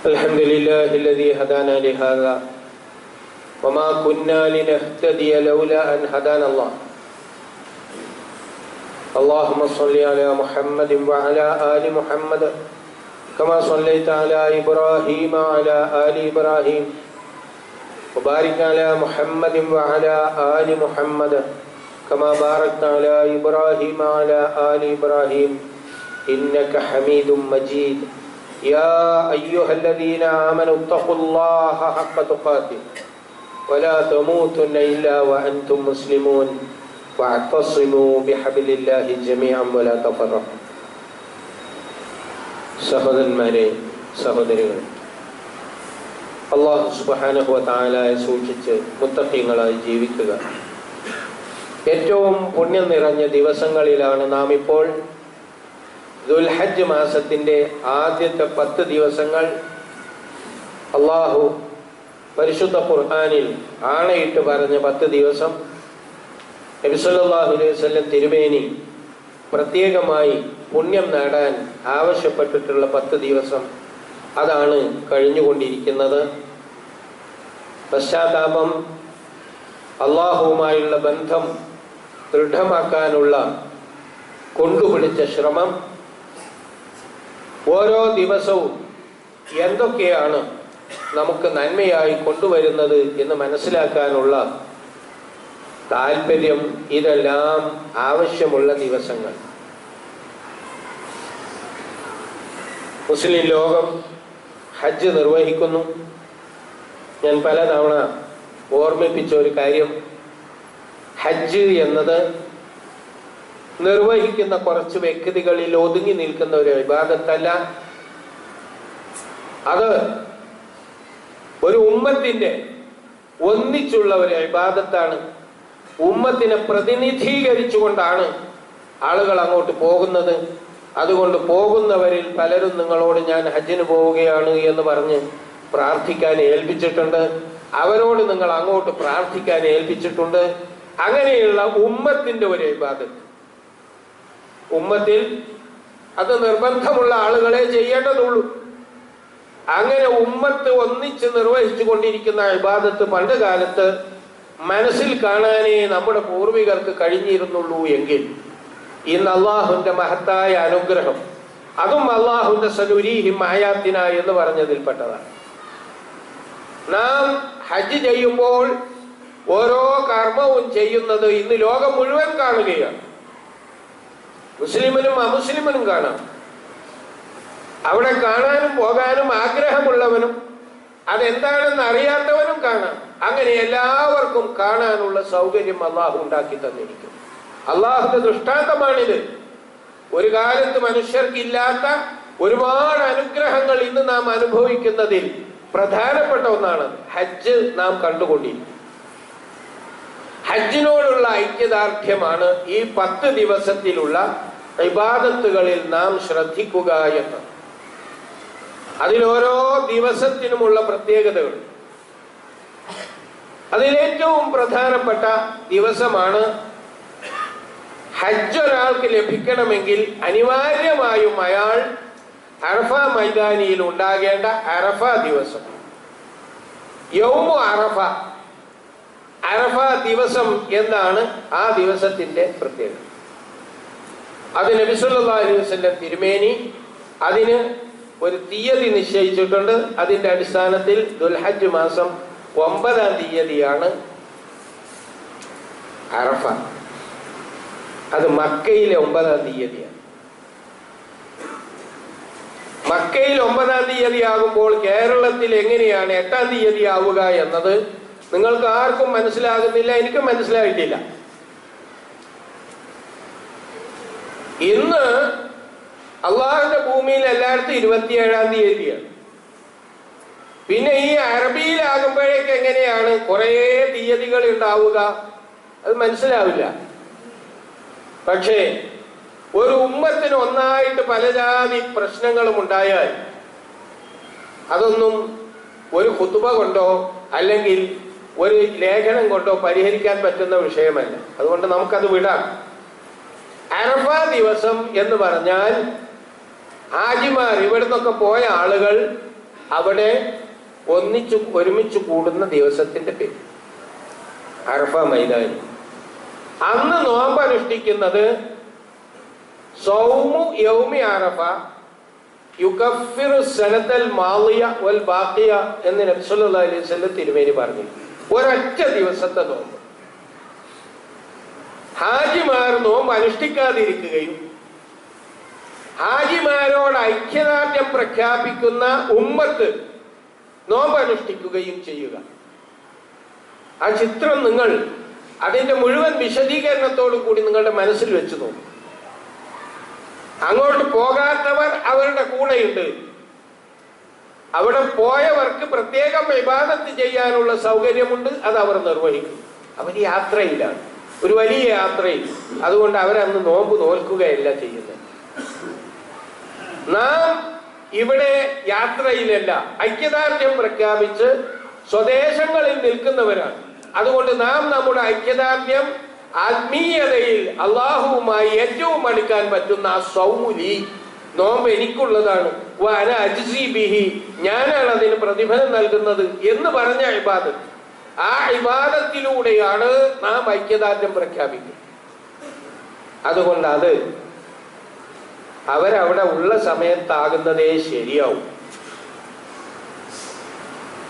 [SPEAKER 1] الحمد لله الذي هدانا لهذا وما كنا لنهتدي لولا أن هدانا الله. اللهم صل على محمد وعلى آل محمد كما صليت على إبراهيم وعلى آل إبراهيم وبارك على محمد وعلى آل محمد كما باركت على إبراهيم وعلى آل إبراهيم إنك حميد مجيد. يا أيها الذين آمنوا اتقوا الله حق تقاته ولا تموتن إلا وأنتم مسلمون واعتصموا بحبل الله جميعا ولا تفرقوا. സഹോദരന്മാരെ, സഹോദരികളെ, അല്ലാഹു സുബ്ഹാനഹു വ തആലയെ സൂക്ഷിച്ച് മുത്തഖീങ്ങളായി ജീവിക്കുക. ഏറ്റവും പുണ്യം നിറഞ്ഞ ദിവസങ്ങളിലാണ് നാം ഇപ്പോൾ. ദുൽഹജ്ജ് മാസത്തിന്റെ ആദ്യത്തെ 10 ദിവസങ്ങൾ അല്ലാഹു പരിശുദ്ധ ഖുർആനിൽ ആണയിട്ട് പറഞ്ഞ 10 ദിവസം. നബി സല്ലല്ലാഹു അലൈഹി വസല്ലം തിരുമേനി പ്രത്യേകമായി പുണ്യം നേടാൻ ആവശ്യപ്പെട്ടിട്ടുള്ള 10 ദിവസം അതാണ് കഴിഞ്ഞുകൊണ്ടിരിക്കുന്നത്. പശ്ചാത്താപം, അല്ലാഹുവുമായുള്ള ബന്ധം ദൃഢമാക്കാനുള്ള കൊണ്ടുപിടിച്ച ശ്രമം, ഓരോ ദിവസവും എന്തൊക്കെയാണ് നമുക്ക് നന്മയായി കൊണ്ടുവരുന്നത് എന്ന് മനസ്സിലാക്കാനുള്ള താല്പര്യം, ഇതെല്ലാം ആവശ്യമുള്ള ദിവസങ്ങൾ. മുസ്ലിം ലോകം ഹജ്ജ് നിർവഹിക്കുന്നു. ഞാൻ പലതവണ ഓർമ്മിപ്പിച്ച ഒരു കാര്യം, ഹജ്ജ് എന്നത് നിർവഹിക്കുന്ന കുറച്ച് വ്യക്തികളിൽ ഒതുങ്ങി നിൽക്കുന്ന ഒരു ഇബാദത്തല്ല. അത് ഒരു ഉമ്മത്തിന്റെ ഒന്നിച്ചുള്ള ഒരു ഇബാദത്താണ്. ഉമ്മത്തിനെ പ്രതിനിധീകരിച്ചുകൊണ്ടാണ് ആളുകൾ അങ്ങോട്ട് പോകുന്നത്. അതുകൊണ്ട് പോകുന്നവരിൽ പലരും നിങ്ങളോട് ഞാൻ ഹജ്ജിന് പോവുകയാണ് എന്ന് പറഞ്ഞ് പ്രാർത്ഥിക്കാൻ ഏൽപ്പിച്ചിട്ടുണ്ട്. അവരോട് നിങ്ങൾ അങ്ങോട്ട് പ്രാർത്ഥിക്കാൻ ഏൽപ്പിച്ചിട്ടുണ്ട്. അങ്ങനെയുള്ള ഉമ്മത്തിന്റെ ഒരു ഇബാദത്ത്, ഉമ്മത്തിൽ അത് നിർബന്ധമുള്ള ആളുകളെ ചെയ്യേണ്ടതുള്ളൂ. അങ്ങനെ ഉമ്മത്ത് ഒന്നിച്ച് നിർവഹിച്ചു കൊണ്ടിരിക്കുന്ന ഇബാദത്ത് പണ്ട് കാലത്ത് മനസ്സിൽ കാണാനേ നമ്മുടെ പൂർവികർക്ക് കഴിഞ്ഞിരുന്നുള്ളൂ എങ്കിൽ ഇന്ന് അള്ളാഹുവിന്റെ മഹത്തായ അനുഗ്രഹം, അതും അള്ളാഹുവിന്റെ സനുരീഹിം ആയാത്തിന എന്ന് പറഞ്ഞതിൽപ്പെട്ടതാണ്. നാം ഹജ്ജ് ചെയ്യുമ്പോൾ ഓരോ കർമ്മവും ചെയ്യുന്നത് ഇന്ന് ലോകം മുഴുവൻ കാണുകയാണ്. മുസ്ലിമിനും അമുസ്ലിമിനും കാണാം. അവിടെ കാണാനും പോകാനും ആഗ്രഹമുള്ളവനും അതെന്താണെന്ന് അറിയാത്തവനും കാണാം. അങ്ങനെ എല്ലാവർക്കും കാണാനുള്ള സൗകര്യം അള്ളാഹു ഉണ്ടാക്കി തന്നിരിക്കും. അള്ളാഹുന്റെ ദൃഷ്ടാന്തമാണിത്. ഒരു കാലത്ത് മനുഷ്യർക്കില്ലാത്ത ഒരുപാട് അനുഗ്രഹങ്ങൾ ഇന്ന് നാം അനുഭവിക്കുന്നതിൽ പ്രധാനപ്പെട്ട ഒന്നാണ് ഹജ്ജ്. നാം കണ്ടുകൊണ്ടിരിക്കും. ഹജ്ജിനോടുള്ള ഐക്യദാർഢ്യമാണ് ഈ 10 ദിവസത്തിലുള്ള ഇബാദത്തുകളിൽ നാം ശ്രദ്ധിക്കുക എന്ന്. അതിലോരോ ദിവസത്തിനുമുള്ള പ്രത്യേകതകൾ. അതിലേറ്റവും പ്രധാനപ്പെട്ട ദിവസമാണ് ഹജ്ജ് ഒരാൾക്ക് ലഭിക്കണമെങ്കിൽ അനിവാര്യമായും അയാൾ അറഫ മൈതാനിയിൽ ഉണ്ടാകേണ്ട അറഫ ദിവസം, യൗമു അറഫ, അറഫ ദിവസം എന്നാണ് ആ ദിവസത്തിന്റെ പ്രത്യേകത. അത് നബി സല്ലല്ലാഹു അലൈഹി വസല്ലം തിരുമേനി അതിന് ഒരു തീയതി നിശ്ചയിച്ചിട്ടുണ്ട്. അതിന്റെ അടിസ്ഥാനത്തിൽ ദുൽഹജ്ജ് മാസം 9-ാം തീയതിയാണ് അറഫ. അത് മക്കയിലെ 9-ാം തീയതിയാണ്. മക്കയിൽ 9-ാം തീയതി ആകുമ്പോൾ കേരളത്തിൽ എങ്ങനെയാണ് 8-ാം തീയതി ആവുക എന്നത് നിങ്ങൾക്ക് ആർക്കും മനസ്സിലാകുന്നില്ല, എനിക്ക് മനസ്സിലായിട്ടില്ല. ഇന്ന് അള്ളാഹുവിന്റെ ഭൂമിയിൽ എല്ലായിടത്തും 27-ാം തീയതിയാണ്. പിന്നെ ഈ അറബിയിലാകുമ്പോഴേക്ക് എങ്ങനെയാണ് കുറേ തീയതികൾ ഉണ്ടാവുക? അത് മനസ്സിലാവില്ല. പക്ഷേ ഒരു ഉമ്മത്തിന് ഒന്നായിട്ട് പല ജാതി പ്രശ്നങ്ങളും ഉണ്ടായാൽ അതൊന്നും ഒരു ഖുതുബ കൊണ്ടോ അല്ലെങ്കിൽ ഒരു ലേഖനം കൊണ്ടോ പരിഹരിക്കാൻ പറ്റുന്ന വിഷയമല്ല. അതുകൊണ്ട് നമുക്കത് വിടാം. അറഫ ദിവസം എന്ന് പറഞ്ഞാൽ ഹാജിമാർ, ഇവിടുന്നൊക്കെ പോയ ആളുകൾ അവിടെ ഒരുമിച്ച് കൂടുന്ന ദിവസത്തിന്റെ പേര് അറഫ മൈതാനി. അന്ന് നോമ്പ് അനുഷ്ഠിക്കുന്നത് സൗമു യൗമി അറഫ യുകഫിറു സനതൽ മാളിയ വൽ ബാഖിയ എന്ന് നബി സല്ലല്ലാഹു അലൈഹി വസല്ലം തിരുമേനി പറഞ്ഞു. ഒരൊറ്റ ദിവസത്തെ നോമ്പ്. ഹാജിമാർ നോമ്പ് അനുഷ്ഠിക്കാതിരിക്കുകയും ഹാജിമാരോട് ഐക്യദാർഢ്യം പ്രഖ്യാപിക്കുന്ന ഉമ്മത്ത് നോമ്പ് അനുഷ്ഠിക്കുകയും ചെയ്യുക. ആ ചിത്രം നിങ്ങൾ അതിന്റെ മുഴുവൻ വിശദീകരണത്തോടു കൂടി നിങ്ങളുടെ മനസ്സിൽ വെച്ച് നോക്കും. അങ്ങോട്ട് പോകാത്തവർ അവരുടെ കൂടെയുണ്ട്. അവിടെ പോയവർക്ക് പ്രത്യേകം ഇബാദത്ത് ചെയ്യാനുള്ള സൗകര്യമുണ്ട്, അത് അവർ നിർവഹിക്കും. അവർ യാത്രയിലാണ്, ഒരു വലിയ യാത്രയിൽ. അതുകൊണ്ട് അവരന്ന് നോമ്പ് നോൽക്കുകയല്ല ചെയ്യുന്നത്. നാം ഇവിടെ യാത്രയിലല്ല, ഐക്യദാർഢ്യം പ്രഖ്യാപിച്ച് സ്വദേശങ്ങളിൽ നിൽക്കുന്നവരാണ്. അതുകൊണ്ട് നാം നമ്മുടെ ഐക്യദാർഢ്യം ആത്മീയതയിൽ അള്ളാഹുവുമായി ഏറ്റവും അടുക്കാൻ പറ്റുന്ന ആ സൗമുലി നോമ്പ് എനിക്കുള്ളതാണ്, ഞാനാണ് അതിന് പ്രതിഫലം നൽകുന്നത് എന്ന് പറഞ്ഞ ഇബാദത്ത്. ആ ഇബാദത്തിലൂടെയാണ് നാം ഐക്യദാർഢ്യം പ്രഖ്യാപിക്കുന്നത്. അതുകൊണ്ട് അത് അവരവിടെ ഉള്ള സമയത്താകുന്നതേ ശരിയാവും.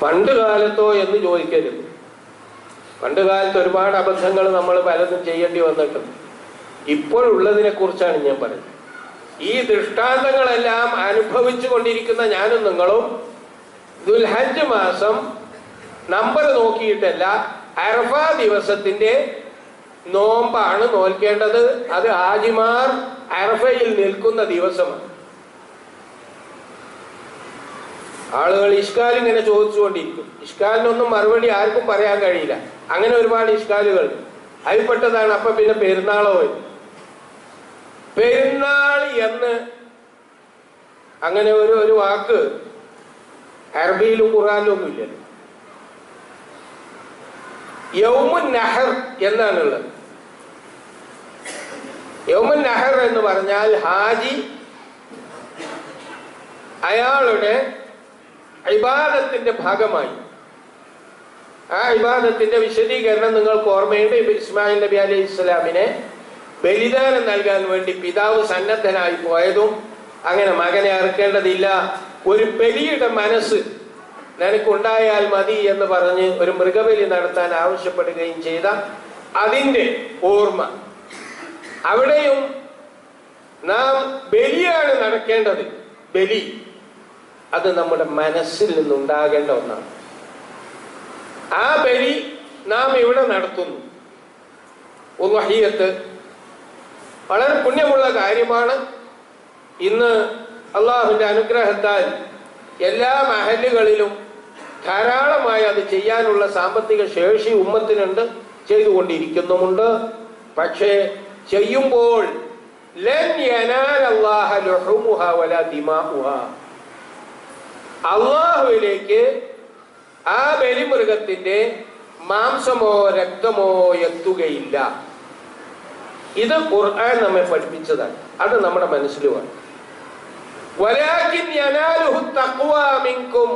[SPEAKER 1] പണ്ട് കാലത്തോ എന്ന് ചോദിക്കരുത്. പണ്ട് കാലത്ത് ഒരുപാട് അബദ്ധങ്ങൾ നമ്മൾ പലതും ചെയ്യേണ്ടി വന്നിട്ടുണ്ട്. ഇപ്പോഴുള്ളതിനെ കുറിച്ചാണ് ഞാൻ പറയുന്നത്. ഈ ദൃഷ്ടാന്തങ്ങളെല്ലാം അനുഭവിച്ചു കൊണ്ടിരിക്കുന്ന ഞാനും നിങ്ങളും ദുൽഹജ്ജ് മാസം നമ്പർ നോക്കിയിട്ടല്ല, അറഫ ദിവസത്തിന്റെ നോമ്പാണ് നോൽക്കേണ്ടത്. അത് ഹാജിമാർ അറഫയിൽ നിൽക്കുന്ന ദിവസമാണ്. ആളുകൾ ഇഷ്കാൽ ഇങ്ങനെ ചോദിച്ചുകൊണ്ടിരിക്കും. ഇഷ്കാലിനൊന്നും മറുപടി ആർക്കും പറയാൻ കഴിയില്ല. അങ്ങനെ ഒരുപാട് ഇഷ്കാലുകൾ അതിൽപ്പെട്ടതാണ്. അപ്പൊ പിന്നെ പെരുന്നാളോ, പെരുന്നാൾ എന്ന് അങ്ങനെ ഒരു വാക്ക് അറബിയിലും ഖുർആനിലും ഒന്നും ഇല്ലല്ലോ. യൗമുൻ നഹർ എന്നാണുള്ളത്. യൗമുൻ നഹർ എന്ന് പറഞ്ഞാൽ ഹാജി അയാളുടെ ഇബാദത്തിന്റെ ഭാഗമായി, ആ ഇബാദത്തിന്റെ വിശദീകരണം നിങ്ങൾക്ക് ഓർമ്മയുണ്ട്. ഇസ്മായിൽ നബി അലൈഹി ഇസ്ലാമിനെ ബലിദാനം നൽകാൻ വേണ്ടി പിതാവ് സന്നദ്ധനായി പോയതും, അങ്ങനെ മകനെ അറുക്കേണ്ടതില്ല, ഒരു ബലിയുടെ മനസ്സ് നിനക്കുണ്ടായാൽ മതി എന്ന് പറഞ്ഞ് ഒരു മൃഗബലി നടത്താൻ ആവശ്യപ്പെടുകയും ചെയ്ത അതിന്റെ ഓർമ്മ. അവിടെയും നാം ബലിയാണ് നടക്കേണ്ടത്. ബലി അത് നമ്മുടെ മനസ്സിൽ നിന്നുണ്ടാകേണ്ട ഒന്നാണ്. ആ ബലി നാം ഇവിടെ നടത്തുന്നു. ഉദ്ഹിയ്യത്ത് വളരെ പുണ്യമുള്ള കാര്യമാണ്. ഇന്ന് അള്ളാഹുവിന്റെ അനുഗ്രഹത്താൽ എല്ലാ മഹല്ലുകളിലും ധാരാളമായി അത് ചെയ്യാനുള്ള സാമ്പത്തിക ശേഷി ഉമ്മത്തിനുണ്ട്, ചെയ്തുകൊണ്ടിരിക്കുന്നുമുണ്ട്. പക്ഷേ ചെയ്യുമ്പോൾ ലൻ യനാലല്ലാഹ ലുഹൂമുഹാ വലാ ദിമാഉഹാ, അള്ളാഹുവിലേക്ക് ആ ബലിമൃഗത്തിന്റെ മാംസമോ രക്തമോ എത്തുകയില്ല. ഇത് ഖുർആൻ നമ്മെ പഠിപ്പിച്ചതാണ്. അത് നമ്മുടെ മനസ്സിൽ വേണം. വലാകിൻ യനാലുഹു തഖ്വാ മിൻകും,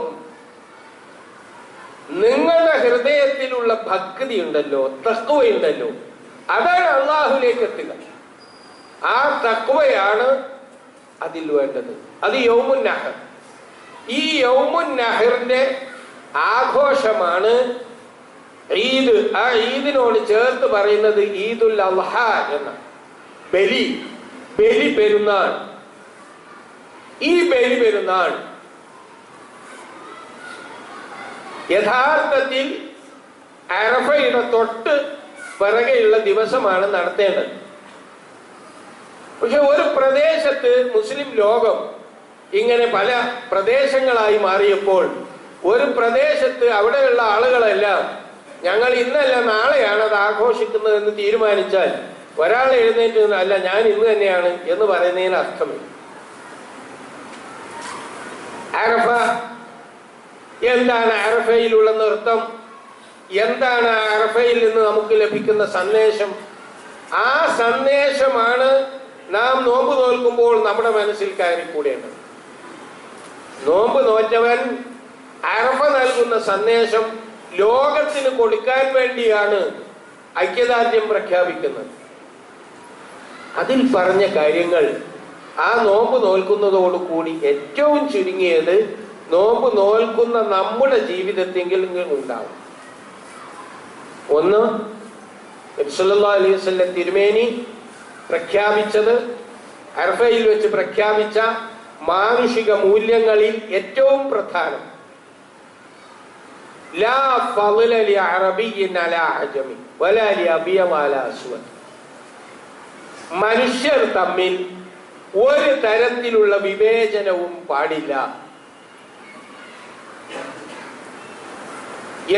[SPEAKER 1] നിങ്ങളുടെ ഹൃദയത്തിലുള്ള ഭക്തി ഉണ്ടല്ലോ, തഖ്വയുണ്ടല്ലോ, അതാണ് അള്ളാഹുലേക്ക് എത്തുക. ആ തഖ്വയാണ് അതിൽ വേണ്ടത്. അത് യൗമുൻ നഹർ. ഈ യൗമുൻ നഹറിന്റെ ആഘോഷമാണ് ഈദ്. ആ ഈദിനോട് ചേർത്ത് പറയുന്നത് ഈദുൽ അദ്ഹ എന്ന ബലി പെരുന്നാൾ. ഈ ബലി പെരുന്നാൾ യഥാർത്ഥത്തിൽ അറഫയുടെ തൊട്ട് പിറകെയുള്ള ദിവസമാണ് നടത്തേണ്ടത്. പക്ഷെ ഒരു പ്രദേശത്ത് മുസ്ലിം ലോകം ഇങ്ങനെ പല പ്രദേശങ്ങളായി മാറിയപ്പോൾ ഒരു പ്രദേശത്ത് അവിടെയുള്ള ആളുകളെല്ലാം ഞങ്ങൾ ഇന്നല്ല നാളെയാണ് അത് ആഘോഷിക്കുന്നതെന്ന് തീരുമാനിച്ചാൽ ഒരാൾ എഴുന്നേറ്റ് അല്ല ഞാൻ ഇന്ന് തന്നെയാണ് എന്ന് പറയുന്നതിന് അർത്ഥമില്ല. അറഫ എന്താണ്? അറഫയിലുള്ള നൃത്തം എന്താണ്? അറഫയിൽ നിന്ന് നമുക്ക് ലഭിക്കുന്ന സന്ദേശം. ആ സന്ദേശമാണ് നാം നോമ്പ് നോൽക്കുമ്പോൾ നമ്മുടെ മനസ്സിൽ കയറിക്കൂടേണ്ടത്. നോമ്പ് നോറ്റവൻ അറഫ നൽകുന്ന സന്ദേശം ലോകത്തിന് കൊടുക്കാൻ വേണ്ടിയാണ് ഐക്യദാർഢ്യം പ്രഖ്യാപിക്കുന്നത്. അതിൽ പറഞ്ഞ കാര്യങ്ങൾ ആ നോമ്പ് നോൽക്കുന്നതോടുകൂടി ഏറ്റവും ചുരുങ്ങിയത് നോമ്പ് നോൽക്കുന്ന നമ്മുടെ ജീവിതത്തെങ്കിലും ഉണ്ടാവും. ഒന്ന്, നബി സല്ലല്ലാഹു അലൈഹി വസല്ലം തിരുമേനി പ്രഖ്യാപിച്ചത്, അറഫയിൽ വെച്ച് പ്രഖ്യാപിച്ച മാനുഷിക മൂല്യങ്ങളിൽ ഏറ്റവും പ്രധാനം ലാ ഫളല ലി അറബിയ്യിൻ അലാ അജമി വലാ ലി അബിയ വലാ അസ്വദ്. മനുഷ്യർ തമ്മിൽ ഒരു തരത്തിലുള്ള വിവേചനവും പാടില്ല.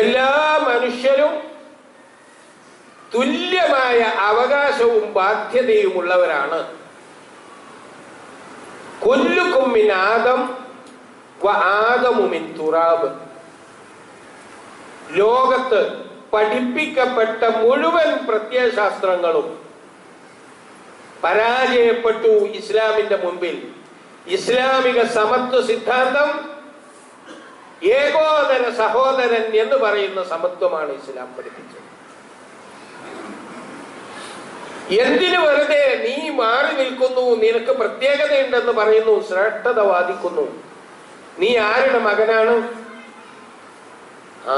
[SPEAKER 1] എല്ലാ മനുഷ്യരും തുല്യമായ അവകാശവും ബാധ്യതയുമുള്ളവരാണ്. കുല്ലുകും മിൻ ആദം വ ആദമു മിൻ തുറാബ്. ലോകത്ത് പഠിപ്പിക്കപ്പെട്ട മുഴുവൻ പ്രത്യയശാസ്ത്രങ്ങളും പരാജയപ്പെട്ടു ഇസ്ലാമിന്റെ മുൻപിൽ. ഇസ്ലാമിക സമത്വ സിദ്ധാന്തം ഏകോദര സഹോദരൻ എന്ന് പറയുന്ന സമത്വമാണ് ഇസ്ലാം പഠിപ്പിച്ചത്. എന്തിനു വെറുതെ നീ മാറി നിൽക്കുന്നു, നിനക്ക് പ്രത്യേകതയുണ്ടെന്ന് പറയുന്നു, ശ്രേഷ്ഠത വാദിക്കുന്നു? നീ ആരുടെ മകനാണ്?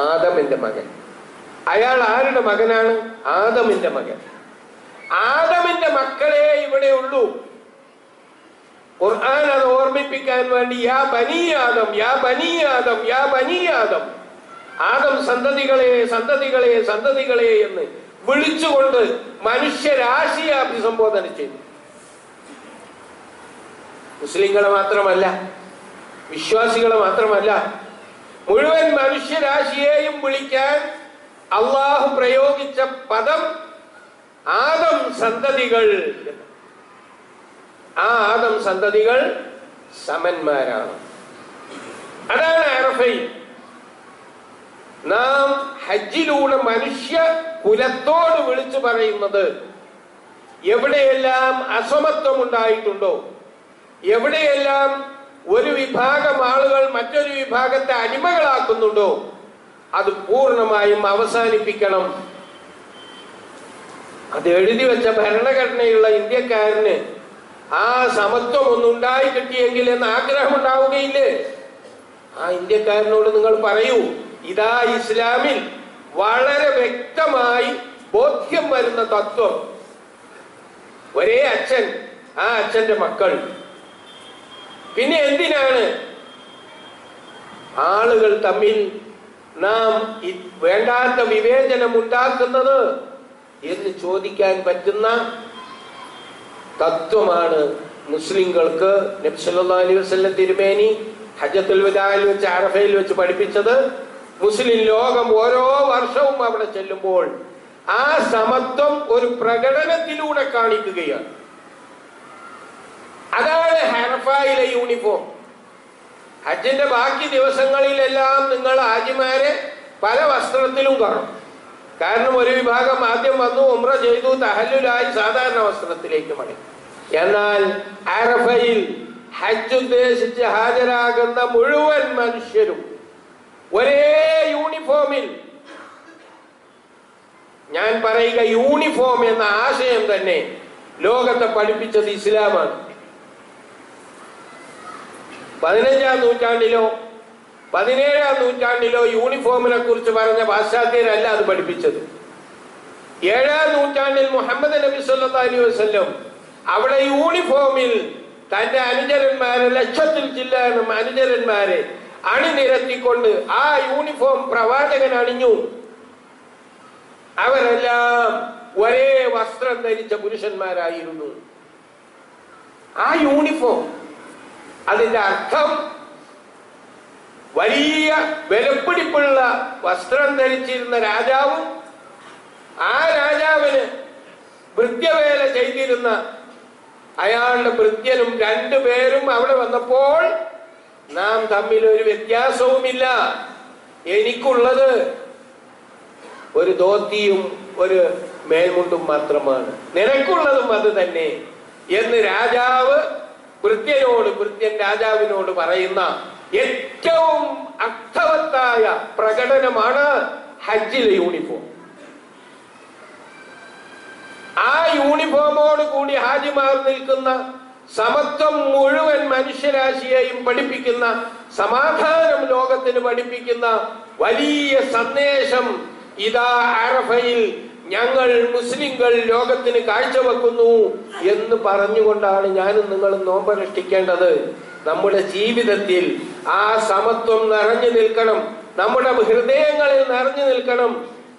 [SPEAKER 1] ആദമിന്റെ മകൻ. അയാൾ ആരുടെ മകനാണ്? ആദമിന്റെ മകൻ. ആദമിന്റെ മക്കളെ ഇവിടെ ഉള്ളൂ. ഖുർആൻ അത് ഓർമ്മിപ്പിക്കാൻ വേണ്ടി യാ ബനി ആദം, യാ ബനി ആദം, യാ ബനി ആദം, ആദം സന്തതികളെ സന്തതികളെ സന്തതികളെ എന്ന് വിളിച്ചുകൊണ്ട് മനുഷ്യരാശിയെ അഭിസംബോധന ചെയ്തു. മുസ്ലിങ്ങളെ മാത്രമല്ല, വിശ്വാസികളെ മാത്രമല്ല, മുഴുവൻ മനുഷ്യരാശിയെയും വിളിക്കാൻ അള്ളാഹു പ്രയോഗിച്ച പദം ആദം സന്തതികൾ. ആ ആദം സന്തതികൾ സമന്മാരാണ്. അതാണ് അറഫയിൽ നാം ഹജ്ജിലൂടെ മനുഷ്യ കുലത്തോട് വിളിച്ചു പറയുന്നത്. എവിടെയെല്ലാം അസമത്വം ഉണ്ടായിട്ടുണ്ടോ, എവിടെയെല്ലാം ഒരു വിഭാഗം ആളുകൾ മറ്റൊരു വിഭാഗത്തെ അടിമകളാക്കുന്നുണ്ടോ, അത് പൂർണ്ണമായും അവസാനിപ്പിക്കണം. അത് എഴുതി വെച്ച ഭരണഘടനയുള്ള ഇന്ത്യക്കാരന് ആ സമത്വം ഒന്നുണ്ടായി കിട്ടിയെങ്കിൽ എന്ന് ആഗ്രഹം ഉണ്ടാവുകയില്ലേ? ആ ഇന്ത്യക്കാരനോട് നിങ്ങൾ പറയൂ, ഇതാ ഇസ്ലാമിൽ വളരെ വ്യക്തമായി ബോധ്യം വരുന്ന തത്വം. ഒരേ അച്ഛൻ, ആ അച്ഛന്റെ മക്കൾ. പിന്നെ എന്തിനാണ് ആളുകൾ തമ്മിൽ നാം വേണ്ടാത്ത വിവേചനം ഉണ്ടാക്കുന്നത് എന്ന് ചോദിക്കാൻ പറ്റുന്ന തത്വമാണ് മുസ്ലിങ്ങൾക്ക് നബി സല്ലല്ലാഹു അലൈഹി വസല്ലം തിരുമേനി ഹജ്ജത്തുൽ വദായിൽ വെച്ച് അറഫയിൽ വെച്ച് പഠിപ്പിച്ചത്. മുസ്ലിം ലോകം ഓരോ വർഷവും അവിടെ ചെല്ലുമ്പോൾ ആ സമത്വം ഒരു പ്രകടനത്തിലൂടെ കാണിക്കുകയാണ്. അതാണ് അറഫയിലെ യൂണിഫോം. ഹജ്ജിന്റെ ബാക്കി ദിവസങ്ങളിലെല്ലാം നിങ്ങൾ ഹാജിമാരെ പല വസ്ത്രത്തിലും കാണും. കാരണം ഒരു വിഭാഗം ആദ്യം വന്നു, ഉംറ ചെയ്തു, തഹല്ലുലായി സാധാരണ വസ്ത്രത്തിലേക്ക് മടങ്ങി. എന്നാൽ അറഫയിൽ ഹജ്ജ് ഉദ്ദേശിച്ച് ഹാജരാകുന്ന മുഴുവൻ മനുഷ്യരും ഒരേ യൂണിഫോമിൽ, ഞാൻ പറയുക യൂണിഫോം എന്ന ആശയം തന്നെ ലോകത്തെ പഠിപ്പിച്ചത് ഇസ്ലാമാണ്. 15-ാം നൂറ്റാണ്ടിലോ 17-ാം നൂറ്റാണ്ടിലോ യൂണിഫോമിനെ കുറിച്ച് പറഞ്ഞ പാശ്ചാത്യരല്ല അത് പഠിപ്പിച്ചത്. 7-ാം നൂറ്റാണ്ടിൽ മുഹമ്മദ് നബി സല്ലല്ലാഹു അലൈഹി വസല്ലം അവിടെ യൂണിഫോമിൽ തന്റെ അനുചരന്മാരെ, ലക്ഷത്തിൽ ചില്ലാനും അനുചരന്മാരെ അണിനിരത്തിക്കൊണ്ട് ആ യൂണിഫോം പ്രവാചകൻ അണിഞ്ഞു. അവരെല്ലാം ഒരേ വസ്ത്രം ധരിച്ച പുരുഷന്മാരായിരുന്നു. ആ യൂണിഫോം, അതിന്റെ അർത്ഥം വലിയ വിലപിടിപ്പുള്ള വസ്ത്രം ധരിച്ചിരുന്ന രാജാവും ആ രാജാവിന് ഭൃത്യവേല ചെയ്തിരുന്ന അയാളുടെ ഭൃത്യനും രണ്ടുപേരും അവിടെ വന്നപ്പോൾ നാം തമ്മിൽ ഒരു വ്യത്യാസവുമില്ല, എനിക്കുള്ളത് ഒരു ധോത്തിയും ഒരു മേൽമുണ്ടും മാത്രമാണ്, നിനക്കുള്ളതും അത് തന്നെ എന്ന് രാജാവ് ഭൃത്യൻ രാജാവിനോട് പറയുന്ന ഏറ്റവും അർത്ഥവത്തായ പ്രകടനമാണ് ഹജ്ജിലെ യൂണിഫോം. ആ യൂണിഫോമോട് കൂടി ഹാജിമാർ നിൽക്കുന്ന സമത്വം മുഴുവൻ മനുഷ്യരാശിയെയും പഠിപ്പിക്കുന്ന, സമാധാനം ലോകത്തിന് പഠിപ്പിക്കുന്ന വലിയ സന്ദേശം ഇതാ അറഫയിൽ ഞങ്ങൾ മുസ്ലിങ്ങൾ ലോകത്തിന് കാഴ്ചവെക്കുന്നു എന്ന് പറഞ്ഞുകൊണ്ടാണ് ഞാനും നിങ്ങളും നോമ്പനുഷ്ഠിക്കേണ്ടത്. നമ്മുടെ ജീവിതത്തിൽ ആ സമത്വം നിറഞ്ഞു നിൽക്കണം, നമ്മുടെ ഹൃദയങ്ങളിൽ നിറഞ്ഞു നിൽക്കണം.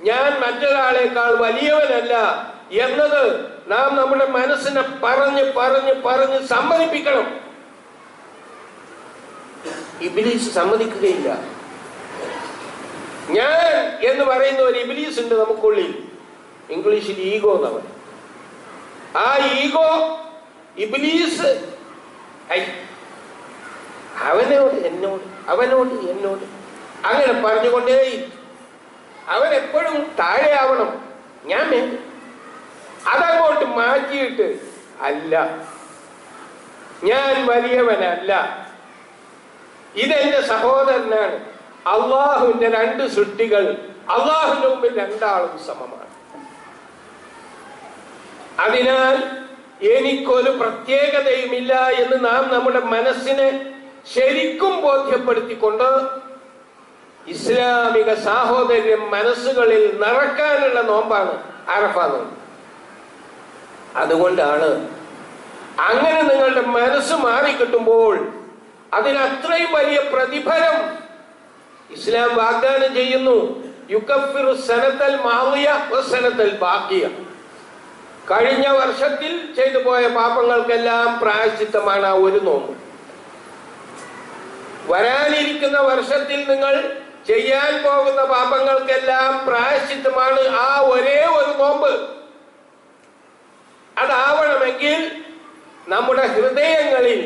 [SPEAKER 1] ഞാൻ മറ്റൊരാളെക്കാൾ വലിയവനല്ല എന്നത് നാം നമ്മുടെ മനസ്സിനെ പറഞ്ഞ് പറഞ്ഞ് പറഞ്ഞ് സമ്മതിപ്പിക്കണം. ഇബ്ലീസ് സമ്മതിക്കുകയില്ല. ഞാൻ എന്ന് പറയുന്ന ഒരു ഇബ്ലീസ് ഉണ്ട് നമുക്കുള്ളിൽ, ഇംഗ്ലീഷിൽ ഈഗോ എന്നാണ്. ആ ഈഗോ ഇബ്ലീസ് അവനോട് എന്നോട്, അവനോട് എന്നോട് അങ്ങനെ പറഞ്ഞുകൊണ്ടേ അവൻ എപ്പോഴും താഴെയാവണം, ഞാൻ വേണ്ട. അതങ്ങോട്ട് മാറ്റിയിട്ട് അല്ല, ഞാൻ വലിയവനല്ല, ഇതെന്റെ സഹോദരനാണ്. അള്ളാഹുവിന്റെ രണ്ട് സൃഷ്ടികൾ, അള്ളാഹുവിന്റെ മുമ്പിൽ രണ്ടാളും സമമാണ്. അതിനാൽ എനിക്കൊരു പ്രത്യേകതയുമില്ല എന്ന് നാം നമ്മുടെ മനസ്സിനെ ശരിക്കും ബോധ്യപ്പെടുത്തിക്കൊണ്ട് ഇസ്ലാമിക സാഹോദര്യം മനസ്സുകളിൽ നിറക്കാനുള്ള നോമ്പാണ് അറഫ നോമ്പ്. അതുകൊണ്ടാണ് അങ്ങനെ നിങ്ങളുടെ മനസ്സ് മാറിക്കിട്ടുമ്പോൾ അതിനത്രയും വലിയ പ്രതിഫലം ഇസ്ലാം വാഗ്ദാനം ചെയ്യുന്നു. യുകഫിറു സനത്തൽ മാളിയ വസനത്തൽ ബാക്കിയ. കഴിഞ്ഞ വർഷത്തിൽ ചെയ്തു പോയ പാപങ്ങൾക്കെല്ലാം പ്രായശ്ചിത്തമാണ് ആ ഒരു നോമ്പ്. വരാനിരിക്കുന്ന വർഷത്തിൽ നിങ്ങൾ ചെയ്യാൻ പോകുന്ന പാപങ്ങൾക്കെല്ലാം പ്രായശ്ചിത്തമാണ് ആ ഒരേ ഒരു നോമ്പ്. അതാവണമെങ്കിൽ നമ്മുടെ ഹൃദയങ്ങളിൽ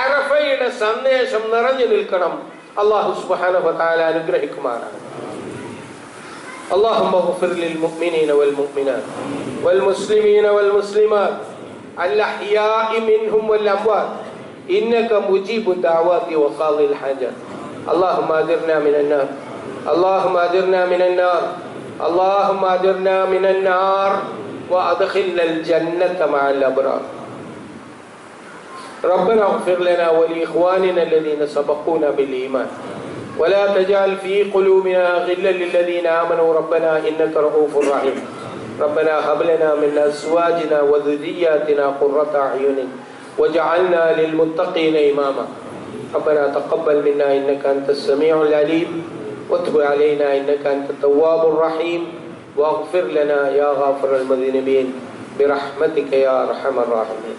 [SPEAKER 1] അറഫയുടെ സന്ദേശം നിറഞ്ഞു നിൽക്കണം. അല്ലാഹു സുബ്ഹാനഹു വ തആല അനുഗ്രഹിക്കുമാറാണ്. اللهم اغفر للمؤمنين والمؤمنات والمسلمين والمسلمات الأحياء منهم والأموات إنك مجيب الدعوات وقاضي الحاجات. اللهم أجرنا من النار، اللهم أجرنا من النار، اللهم أجرنا من النار وأدخلنا الجنة مع الأبرار. ربنا اغفر لنا ولإخواننا الذين سبقونا بالإيمان ولا تجعل في قلوبنا غلا للذين آمنوا ربنا إنك رؤوف رحيم. ربنا هب لنا من أزواجنا وذرياتنا قرة أعين واجعلنا للمتقين إماما. ربنا تقبل منا إنك أنت السميع العليم وتب علينا إنك أنت التواب الرحيم واغفر لنا يا غافر المذنبين برحمتك يا أرحم الراحمين.